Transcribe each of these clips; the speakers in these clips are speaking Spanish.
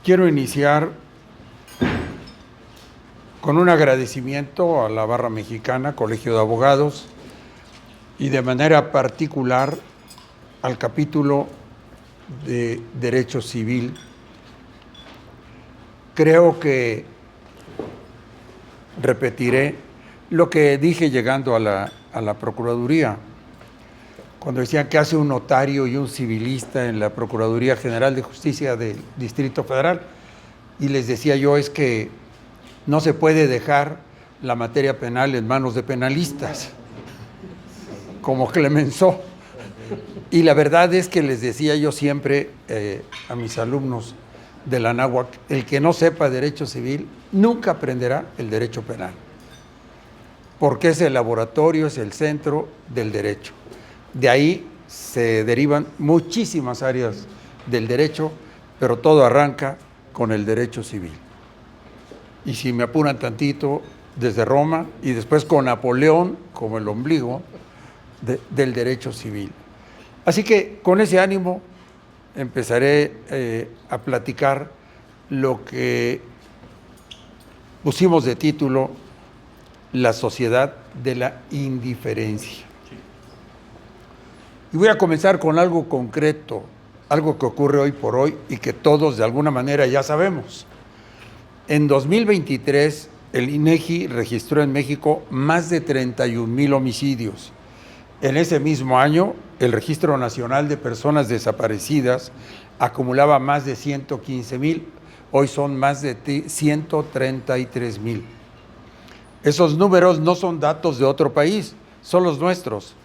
Quiero iniciar con un agradecimiento a la Barra Mexicana, Colegio de Abogados, y de manera particular al capítulo de Derecho Civil. Creo que repetiré lo que dije llegando a la Procuraduría, cuando decían que hace un notario y un civilista en la Procuraduría General de Justicia del Distrito Federal, y les decía yo, es que no se puede dejar la materia penal en manos de penalistas, como Clemenceau. Y la verdad es que les decía yo siempre a mis alumnos de la Anáhuac, el que no sepa derecho civil nunca aprenderá el derecho penal, porque es el laboratorio, es el centro del derecho. De ahí se derivan muchísimas áreas del derecho, pero todo arranca con el derecho civil. Y si me apuran tantito, desde Roma y después con Napoleón como el ombligo del derecho civil. Así que con ese ánimo empezaré a platicar lo que pusimos de título La sociedad de la indiferencia. Y voy a comenzar con algo concreto, algo que ocurre hoy por hoy y que todos de alguna manera ya sabemos. En 2023, el INEGI registró en México más de 31,000 homicidios. En ese mismo año, el Registro Nacional de Personas Desaparecidas acumulaba más de 115,000, hoy son más de 133,000. Esos números no son datos de otro país, son los nuestros.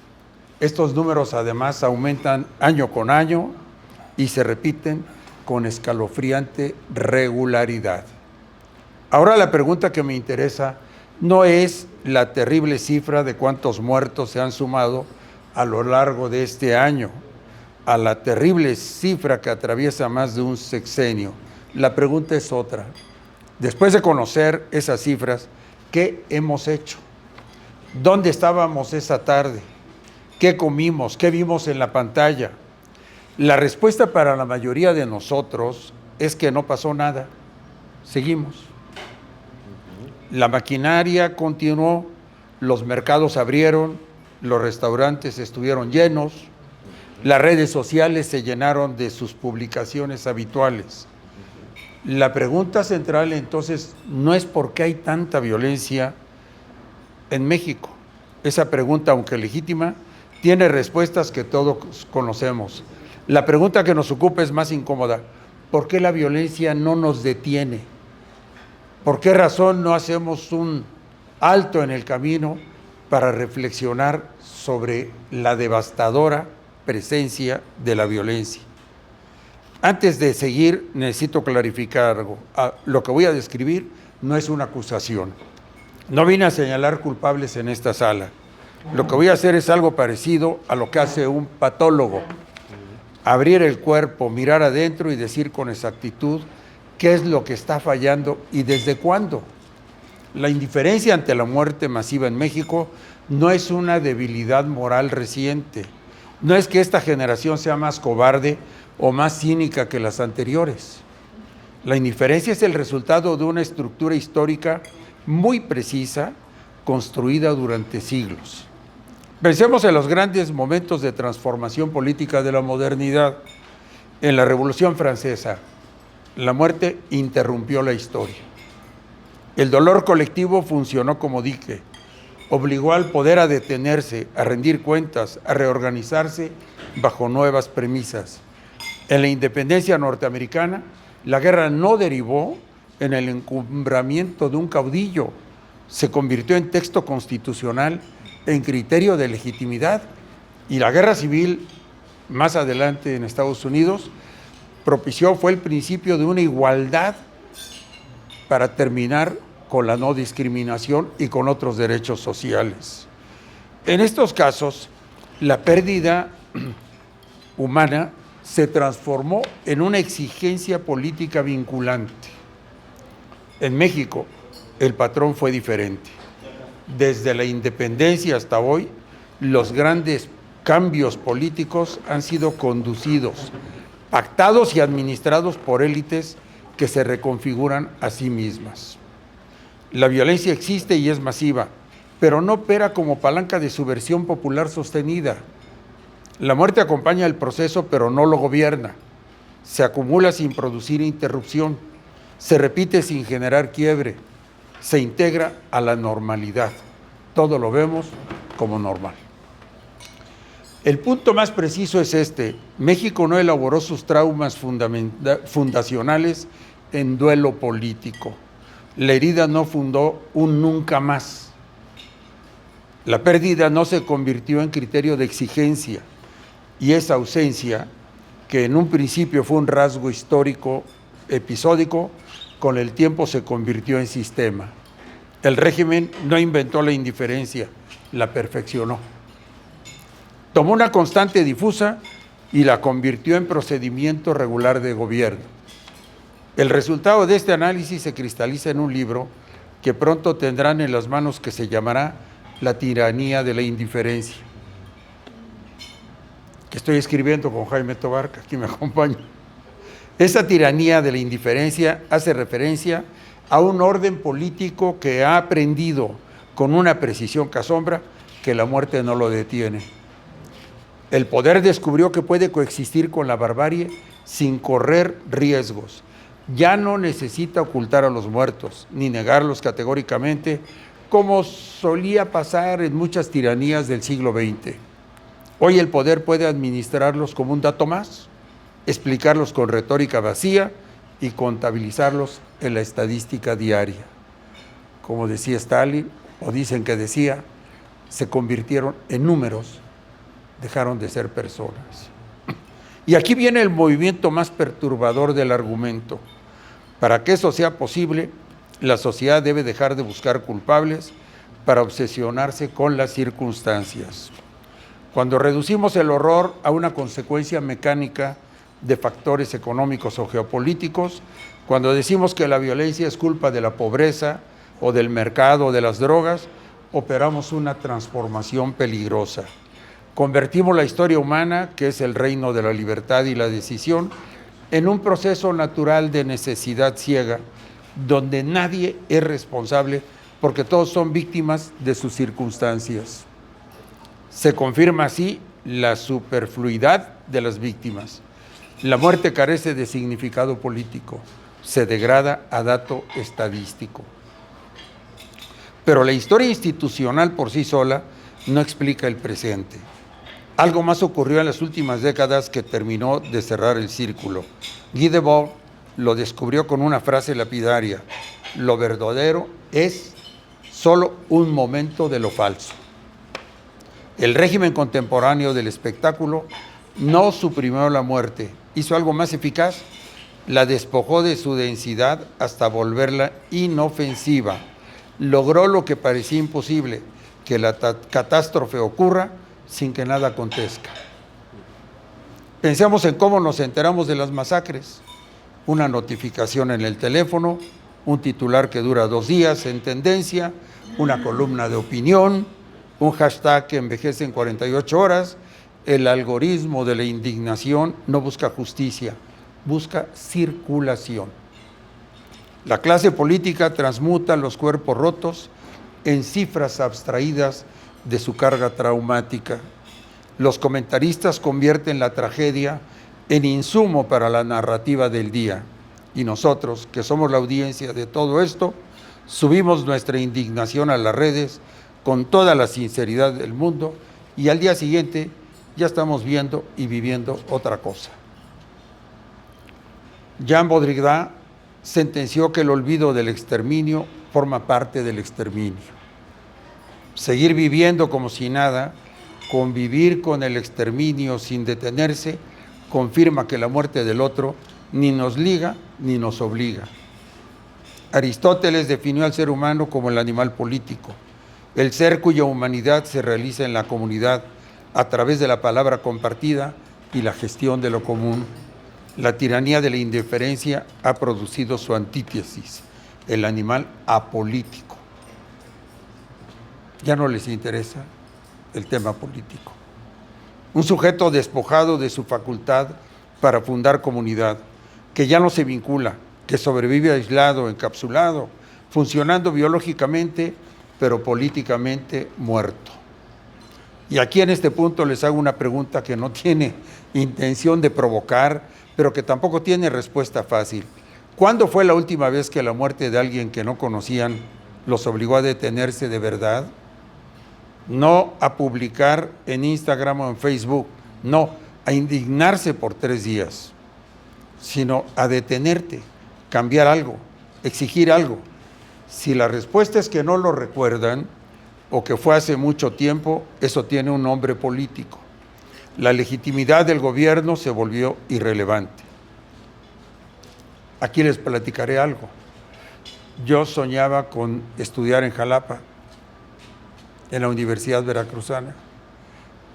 Estos números además aumentan año con año y se repiten con escalofriante regularidad. Ahora la pregunta que me interesa no es la terrible cifra de cuántos muertos se han sumado a lo largo de este año, a la terrible cifra que atraviesa más de un sexenio. La pregunta es otra. Después de conocer esas cifras, ¿qué hemos hecho? ¿Dónde estábamos esa tarde? ¿Qué comimos? ¿Qué vimos en la pantalla? La respuesta para la mayoría de nosotros es que no pasó nada. Seguimos. La maquinaria continuó, los mercados abrieron, los restaurantes estuvieron llenos, las redes sociales se llenaron de sus publicaciones habituales. La pregunta central entonces no es por qué hay tanta violencia en México. Esa pregunta, aunque legítima, tiene respuestas que todos conocemos. La pregunta que nos ocupa es más incómoda. ¿Por qué la violencia no nos detiene? ¿Por qué razón no hacemos un alto en el camino para reflexionar sobre la devastadora presencia de la violencia? Antes de seguir, necesito clarificar algo. Lo que voy a describir no es una acusación. No vine a señalar culpables en esta sala. Lo que voy a hacer es algo parecido a lo que hace un patólogo. Abrir el cuerpo, mirar adentro y decir con exactitud qué es lo que está fallando y desde cuándo. La indiferencia ante la muerte masiva en México no es una debilidad moral reciente. No es que esta generación sea más cobarde o más cínica que las anteriores. La indiferencia es el resultado de una estructura histórica muy precisa, construida durante siglos. Pensemos en los grandes momentos de transformación política de la modernidad. En la Revolución Francesa, la muerte interrumpió la historia. El dolor colectivo funcionó como dique, obligó al poder a detenerse, a rendir cuentas, a reorganizarse bajo nuevas premisas. En la independencia norteamericana, la guerra no derivó en el encumbramiento de un caudillo, se convirtió en texto constitucional, en criterio de legitimidad, y la guerra civil, más adelante en Estados Unidos, fue el principio de una igualdad para terminar con la no discriminación y con otros derechos sociales. En estos casos, la pérdida humana se transformó en una exigencia política vinculante. En México, el patrón fue diferente. Desde la independencia hasta hoy, los grandes cambios políticos han sido conducidos, pactados y administrados por élites que se reconfiguran a sí mismas. La violencia existe y es masiva, pero no opera como palanca de subversión popular sostenida. La muerte acompaña el proceso, pero no lo gobierna. Se acumula sin producir interrupción, se repite sin generar quiebre, se integra a la normalidad. Todo lo vemos como normal. El punto más preciso es este: México no elaboró sus traumas fundacionales en duelo político. La herida no fundó un nunca más. La pérdida no se convirtió en criterio de exigencia, y esa ausencia, que en un principio fue un rasgo histórico episódico, con el tiempo se convirtió en sistema. El régimen no inventó la indiferencia, la perfeccionó. Tomó una constante difusa y la convirtió en procedimiento regular de gobierno. El resultado de este análisis se cristaliza en un libro que pronto tendrán en las manos, que se llamará La tiranía de la indiferencia, que estoy escribiendo con Jaime Tobar, que aquí me acompaña. Esa tiranía de la indiferencia hace referencia a un orden político que ha aprendido con una precisión que asombra que la muerte no lo detiene. El poder descubrió que puede coexistir con la barbarie sin correr riesgos. Ya no necesita ocultar a los muertos, ni negarlos categóricamente, como solía pasar en muchas tiranías del siglo XX. Hoy el poder puede administrarlos como un dato más, explicarlos con retórica vacía y contabilizarlos en la estadística diaria. Como decía Stalin, o dicen que decía, se convirtieron en números, dejaron de ser personas. Y aquí viene el movimiento más perturbador del argumento. Para que eso sea posible, la sociedad debe dejar de buscar culpables para obsesionarse con las circunstancias. Cuando reducimos el horror a una consecuencia mecánica de factores económicos o geopolíticos, cuando decimos que la violencia es culpa de la pobreza o del mercado o de las drogas, operamos una transformación peligrosa. Convertimos la historia humana, que es el reino de la libertad y la decisión, en un proceso natural de necesidad ciega, donde nadie es responsable porque todos son víctimas de sus circunstancias. Se confirma así la superfluidad de las víctimas. La muerte carece de significado político, se degrada a dato estadístico. Pero la historia institucional por sí sola no explica el presente. Algo más ocurrió en las últimas décadas que terminó de cerrar el círculo. Guy Debord lo descubrió con una frase lapidaria: lo verdadero es solo un momento de lo falso. El régimen contemporáneo del espectáculo no suprimió la muerte, hizo algo más eficaz: la despojó de su densidad hasta volverla inofensiva. Logró lo que parecía imposible, que la catástrofe ocurra sin que nada acontezca. Pensemos en cómo nos enteramos de las masacres. Una notificación en el teléfono, un titular que dura 2 días en tendencia, una columna de opinión, un hashtag que envejece en 48 horas. El algoritmo de la indignación no busca justicia, busca circulación. La clase política transmuta los cuerpos rotos en cifras abstraídas de su carga traumática. Los comentaristas convierten la tragedia en insumo para la narrativa del día. Y nosotros, que somos la audiencia de todo esto, subimos nuestra indignación a las redes con toda la sinceridad del mundo, y al día siguiente ya estamos viendo y viviendo otra cosa. Jean Baudrillard sentenció que el olvido del exterminio forma parte del exterminio. Seguir viviendo como si nada, convivir con el exterminio sin detenerse, confirma que la muerte del otro ni nos liga ni nos obliga. Aristóteles definió al ser humano como el animal político, el ser cuya humanidad se realiza en la comunidad a través de la palabra compartida y la gestión de lo común. La tiranía de la indiferencia ha producido su antítesis, el animal apolítico. Ya no les interesa el tema político. Un sujeto despojado de su facultad para fundar comunidad, que ya no se vincula, que sobrevive aislado, encapsulado, funcionando biológicamente, pero políticamente muerto. Y aquí en este punto les hago una pregunta que no tiene intención de provocar, pero que tampoco tiene respuesta fácil. ¿Cuándo fue la última vez que la muerte de alguien que no conocían los obligó a detenerse de verdad? No a publicar en Instagram o en Facebook, no, a indignarse por 3 días, sino a detenerte, cambiar algo, exigir algo. Si la respuesta es que no lo recuerdan o que fue hace mucho tiempo, eso tiene un nombre político. La legitimidad del gobierno se volvió irrelevante. Aquí les platicaré algo. Yo soñaba con estudiar en Jalapa, en la Universidad Veracruzana,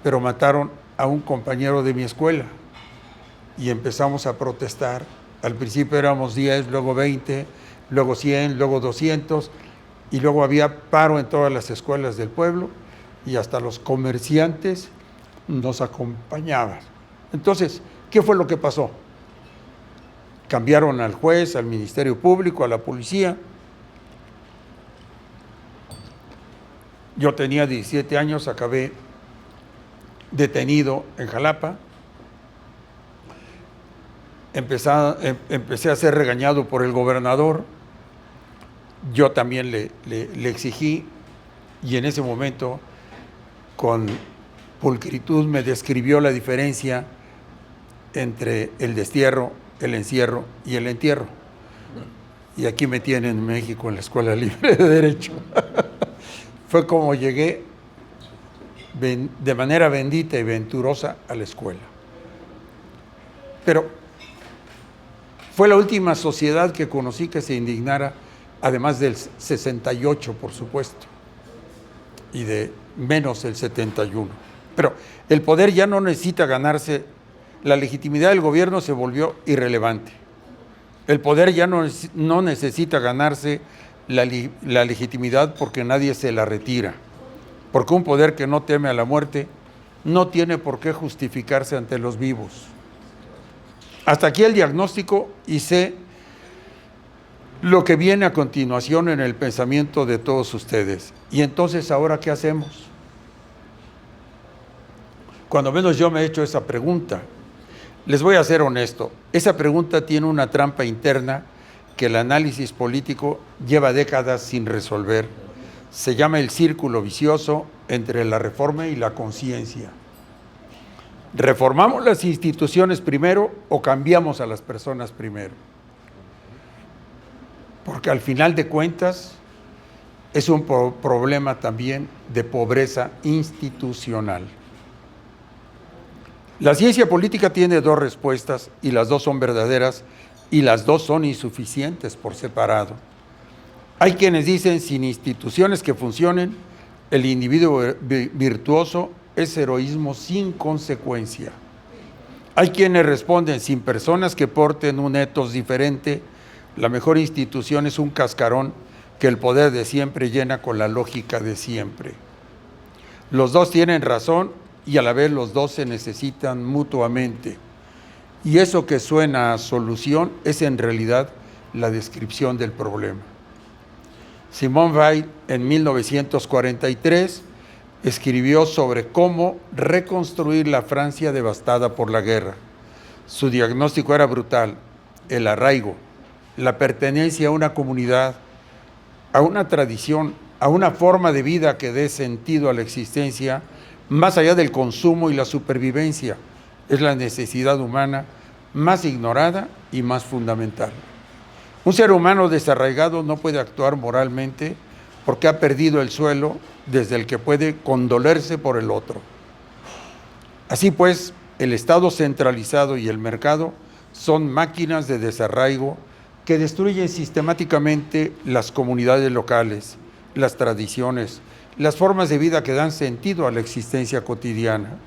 pero mataron a un compañero de mi escuela y empezamos a protestar. Al principio éramos 10, luego 20, luego 100, luego 200, y luego había paro en todas las escuelas del pueblo y hasta los comerciantes nos acompañaban. Entonces, ¿qué fue lo que pasó? Cambiaron al juez, al Ministerio Público, a la policía. Yo tenía 17 años, acabé detenido en Jalapa. Empecé a ser regañado por el gobernador. Yo también le exigí, y en ese momento, con pulcritud, me describió la diferencia entre el destierro, el encierro y el entierro. Y aquí me tienen en México en la Escuela Libre de Derecho. Fue como llegué de manera bendita y venturosa a la escuela. Pero fue la última sociedad que conocí que se indignara, además del 68, por supuesto, y de menos el 71. Pero el poder ya no necesita ganarse, la legitimidad del gobierno se volvió irrelevante. El poder ya no necesita ganarse la legitimidad porque nadie se la retira. Porque un poder que no teme a la muerte no tiene por qué justificarse ante los vivos. Hasta aquí el diagnóstico, y sé lo que viene a continuación en el pensamiento de todos ustedes. Y entonces, ¿ahora qué hacemos? Cuando menos yo me he hecho esa pregunta. Les voy a ser honesto, esa pregunta tiene una trampa interna que el análisis político lleva décadas sin resolver. Se llama el círculo vicioso entre la reforma y la conciencia. ¿Reformamos las instituciones primero o cambiamos a las personas primero? Porque al final de cuentas es un problema también de pobreza institucional. La ciencia política tiene 2 respuestas y las 2 son verdaderas y las 2 son insuficientes por separado. Hay quienes dicen, sin instituciones que funcionen, el individuo virtuoso es heroísmo sin consecuencia. Hay quienes responden, sin personas que porten un ethos diferente, la mejor institución es un cascarón que el poder de siempre llena con la lógica de siempre. Los 2 tienen razón y a la vez los 2 se necesitan mutuamente. Y eso que suena a solución es en realidad la descripción del problema. Simone Weil, en 1943, escribió sobre cómo reconstruir la Francia devastada por la guerra. Su diagnóstico era brutal: el arraigo, la pertenencia a una comunidad, a una tradición, a una forma de vida que dé sentido a la existencia, más allá del consumo y la supervivencia, es la necesidad humana más ignorada y más fundamental. Un ser humano desarraigado no puede actuar moralmente porque ha perdido el suelo desde el que puede condolerse por el otro. Así pues, el Estado centralizado y el mercado son máquinas de desarraigo que destruyen sistemáticamente las comunidades locales, las tradiciones, las formas de vida que dan sentido a la existencia cotidiana.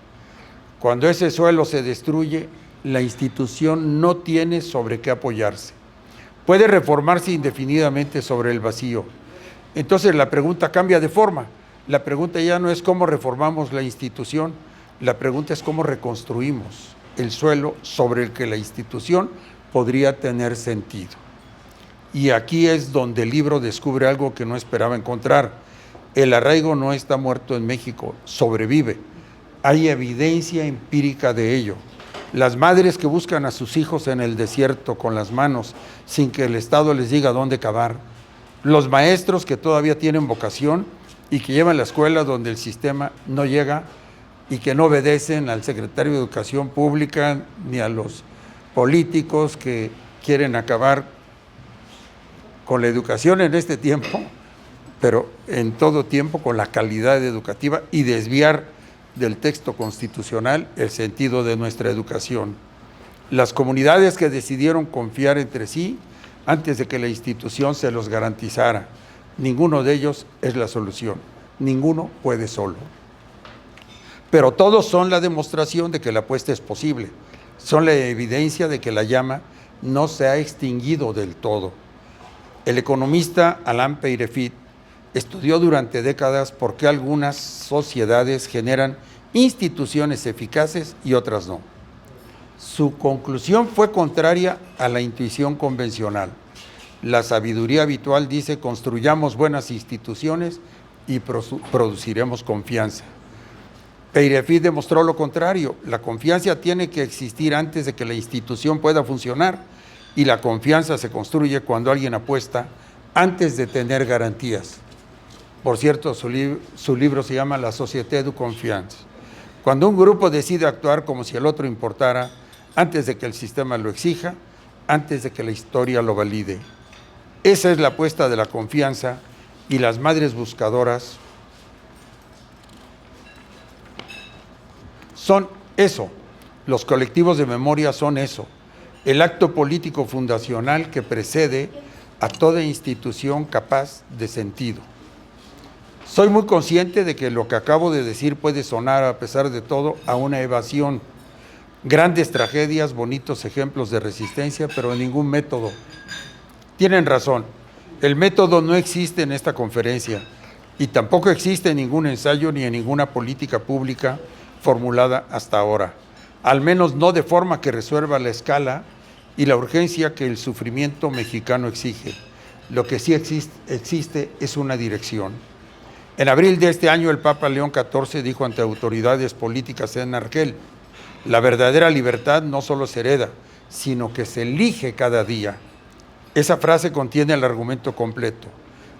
Cuando ese suelo se destruye, la institución no tiene sobre qué apoyarse. Puede reformarse indefinidamente sobre el vacío. Entonces la pregunta cambia de forma. La pregunta ya no es cómo reformamos la institución, la pregunta es cómo reconstruimos el suelo sobre el que la institución podría tener sentido. Y aquí es donde el libro descubre algo que no esperaba encontrar. El arraigo no está muerto en México, sobrevive. Hay evidencia empírica de ello. Las madres que buscan a sus hijos en el desierto con las manos, sin que el Estado les diga dónde cavar. Los maestros que todavía tienen vocación y que llevan la escuela donde el sistema no llega y que no obedecen al secretario de Educación Pública ni a los políticos que quieren acabar con la educación en este tiempo, pero en todo tiempo con la calidad educativa y desviar del texto constitucional el sentido de nuestra educación. Las comunidades que decidieron confiar entre sí antes de que la institución se los garantizara. Ninguno de ellos es la solución, ninguno puede solo. Pero todos son la demostración de que la apuesta es posible, son la evidencia de que la llama no se ha extinguido del todo. El economista Alain Peyrefit estudió durante décadas por qué algunas sociedades generan instituciones eficaces y otras no. Su conclusión fue contraria a la intuición convencional. La sabiduría habitual dice: construyamos buenas instituciones y produciremos confianza. Peyrefit demostró lo contrario. La confianza tiene que existir antes de que la institución pueda funcionar, y la confianza se construye cuando alguien apuesta antes de tener garantías. Por cierto, su libro se llama La Société du Confiance. Cuando un grupo decide actuar como si el otro importara, antes de que el sistema lo exija, antes de que la historia lo valide. Esa es la apuesta de la confianza, y las madres buscadoras son eso. Los colectivos de memoria son eso. El acto político fundacional que precede a toda institución capaz de sentido. Soy muy consciente de que lo que acabo de decir puede sonar, a pesar de todo, a una evasión. Grandes tragedias, bonitos ejemplos de resistencia, pero ningún método. Tienen razón, el método no existe en esta conferencia y tampoco existe en ningún ensayo ni en ninguna política pública formulada hasta ahora, al menos no de forma que resuelva la escala y la urgencia que el sufrimiento mexicano exige. Lo que sí existe es una dirección. En abril de este año, el Papa León XIV dijo ante autoridades políticas en Argel: la verdadera libertad no solo se hereda, sino que se elige cada día. Esa frase contiene el argumento completo.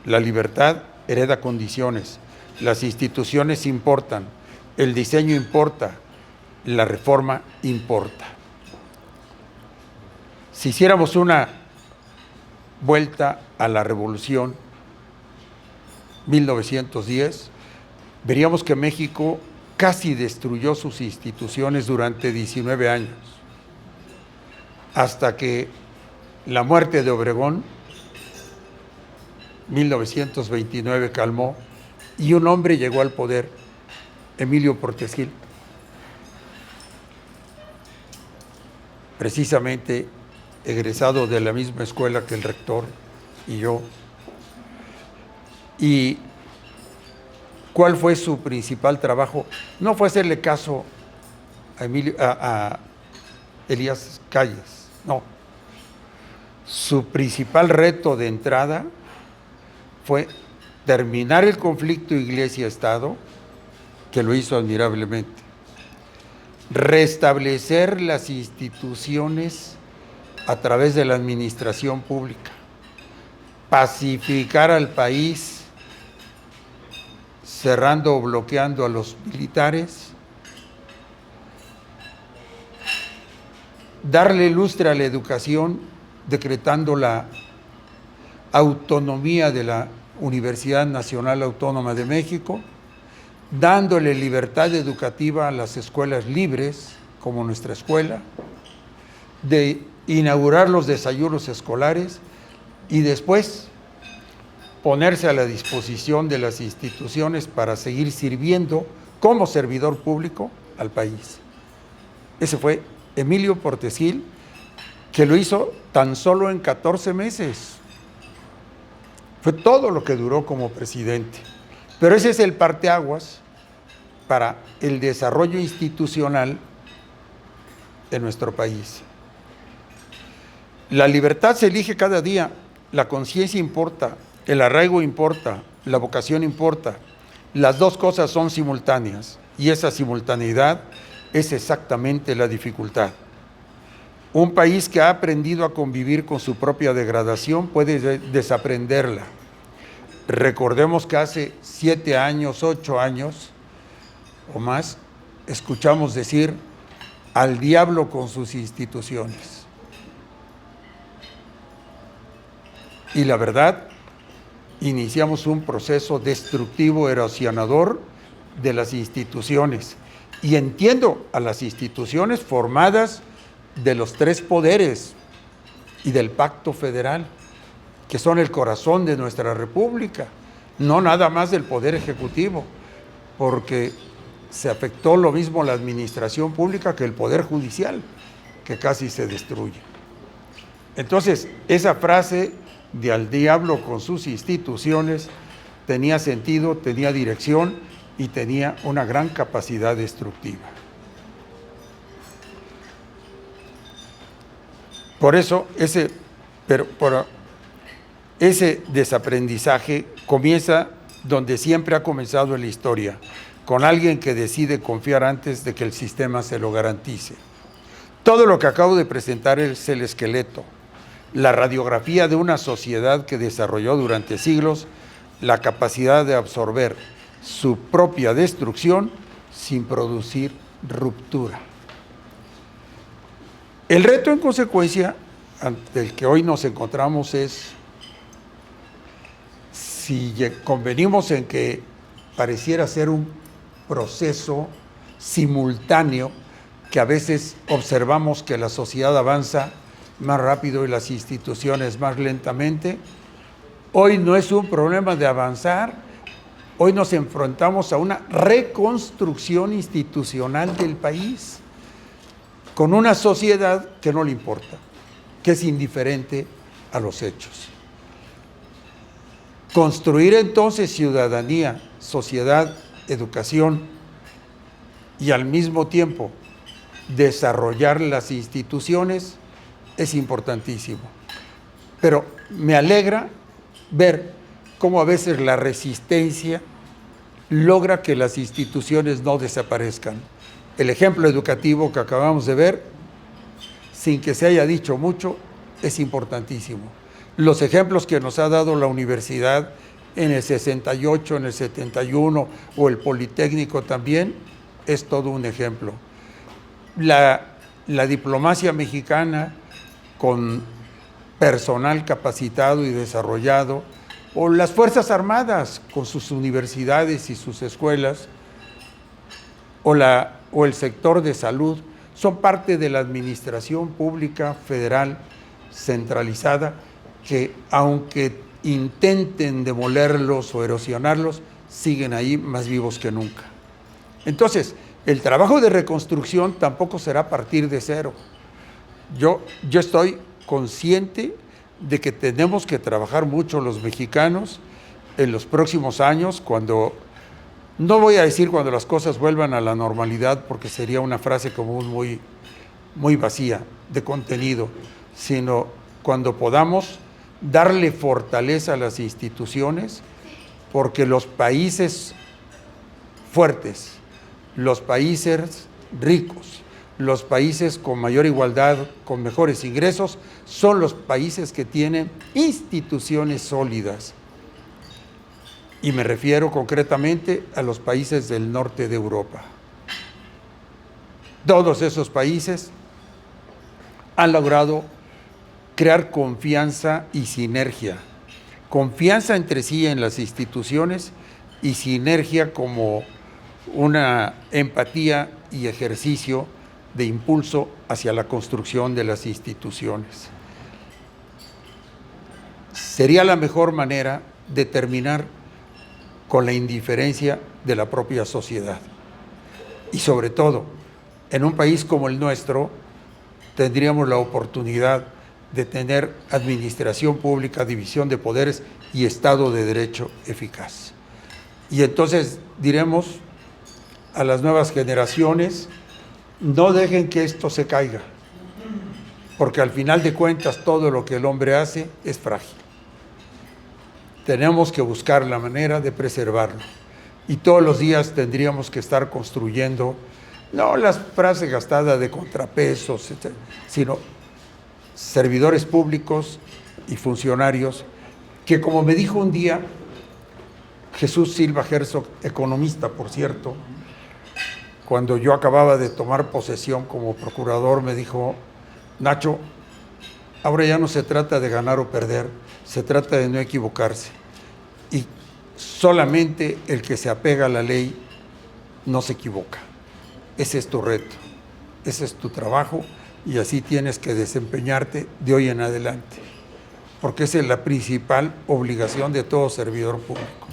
La libertad hereda condiciones, las instituciones importan, el diseño importa, la reforma importa. Si hiciéramos una vuelta a la Revolución 1910, veríamos que México casi destruyó sus instituciones durante 19 años, hasta que la muerte de Obregón, 1929, calmó y un hombre llegó al poder, Emilio Portes Gil, precisamente egresado de la misma escuela que el rector y yo. ¿Y cuál fue su principal trabajo? No fue hacerle caso a Elías Calles, no. Su principal reto de entrada fue terminar el conflicto Iglesia-Estado, que lo hizo admirablemente, restablecer las instituciones a través de la administración pública, pacificar al país, cerrando o bloqueando a los militares, darle lustre a la educación, decretando la autonomía de la Universidad Nacional Autónoma de México, dándole libertad educativa a las escuelas libres, como nuestra escuela, de inaugurar los desayunos escolares y después ponerse a la disposición de las instituciones para seguir sirviendo como servidor público al país. Ese fue Emilio Portes Gil, que lo hizo tan solo en 14 meses. Fue todo lo que duró como presidente. Pero ese es el parteaguas para el desarrollo institucional de nuestro país. La libertad se elige cada día. la conciencia importa, el arraigo importa, la vocación importa. Las dos cosas son simultáneas y esa simultaneidad es exactamente la dificultad. Un país que ha aprendido a convivir con su propia degradación puede desaprenderla. Recordemos que hace 7 años, 8 años o más, escuchamos decir al diablo con sus instituciones. Y la verdad, iniciamos un proceso destructivo, erosionador de las instituciones. Y entiendo a las instituciones formadas de los 3 poderes y del Pacto Federal, que son el corazón de nuestra República, no nada más del Poder Ejecutivo, porque se afectó lo mismo la administración pública que el Poder Judicial, que casi se destruye. Entonces, esa frase de al diablo con sus instituciones tenía sentido, tenía dirección y tenía una gran capacidad destructiva. Por eso, ese desaprendizaje comienza donde siempre ha comenzado en la historia, con alguien que decide confiar antes de que el sistema se lo garantice. Todo lo que acabo de presentar es el esqueleto, la radiografía de una sociedad que desarrolló durante siglos la capacidad de absorber su propia destrucción sin producir ruptura. El reto, en consecuencia, ante el que hoy nos encontramos es si convenimos en que pareciera ser un proceso simultáneo, que a veces observamos que la sociedad avanza más rápido y las instituciones más lentamente. Hoy no es un problema de avanzar, hoy nos enfrentamos a una reconstrucción institucional del país, con una sociedad que no le importa, que es indiferente a los hechos. Construir entonces ciudadanía, sociedad, educación y al mismo tiempo desarrollar las instituciones es importantísimo. Pero me alegra ver cómo a veces la resistencia logra que las instituciones no desaparezcan. El ejemplo educativo que acabamos de ver, sin que se haya dicho mucho, es importantísimo. Los ejemplos que nos ha dado la universidad en el 68, en el 71 o el Politécnico también, es todo un ejemplo. La diplomacia mexicana con personal capacitado y desarrollado, o las Fuerzas Armadas con sus universidades y sus escuelas, o el sector de salud, son parte de la administración pública federal centralizada que, aunque intenten demolerlos o erosionarlos, siguen ahí más vivos que nunca. Entonces, el trabajo de reconstrucción tampoco será a partir de cero. Yo estoy consciente de que tenemos que trabajar mucho los mexicanos en los próximos años, cuando, no voy a decir cuando las cosas vuelvan a la normalidad, porque sería una frase común muy vacía de contenido, sino cuando podamos darle fortaleza a las instituciones, porque los países fuertes, los países ricos, los países con mayor igualdad, con mejores ingresos, son los países que tienen instituciones sólidas. Y me refiero concretamente a los países del norte de Europa. Todos esos países han logrado crear confianza y sinergia. Confianza entre sí en las instituciones y sinergia como una empatía y ejercicio de impulso hacia la construcción de las instituciones. Sería la mejor manera de terminar con la indiferencia de la propia sociedad. Y sobre todo, en un país como el nuestro, tendríamos la oportunidad de tener administración pública, división de poderes y Estado de Derecho eficaz. Y entonces diremos a las nuevas generaciones, no dejen que esto se caiga, porque al final de cuentas todo lo que el hombre hace es frágil. tenemos que buscar la manera de preservarlo. Y todos los días tendríamos que estar construyendo, no las frases gastadas de contrapesos, sino servidores públicos y funcionarios que, como me dijo un día Jesús Silva Herzog, economista, por cierto, cuando yo acababa de tomar posesión como procurador, me dijo: Nacho, ahora ya no se trata de ganar o perder, se trata de no equivocarse. Y solamente el que se apega a la ley no se equivoca. Ese es tu reto, ese es tu trabajo, y así tienes que desempeñarte de hoy en adelante, porque esa es la principal obligación de todo servidor público.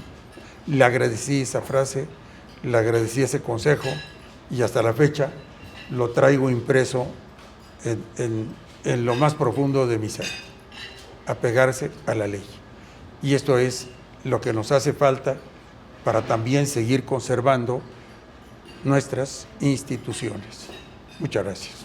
Le agradecí esa frase, le agradecí ese consejo, y hasta la fecha lo traigo impreso en lo más profundo de mi ser: apegarse a la ley. Y esto es lo que nos hace falta para también seguir conservando nuestras instituciones. Muchas gracias.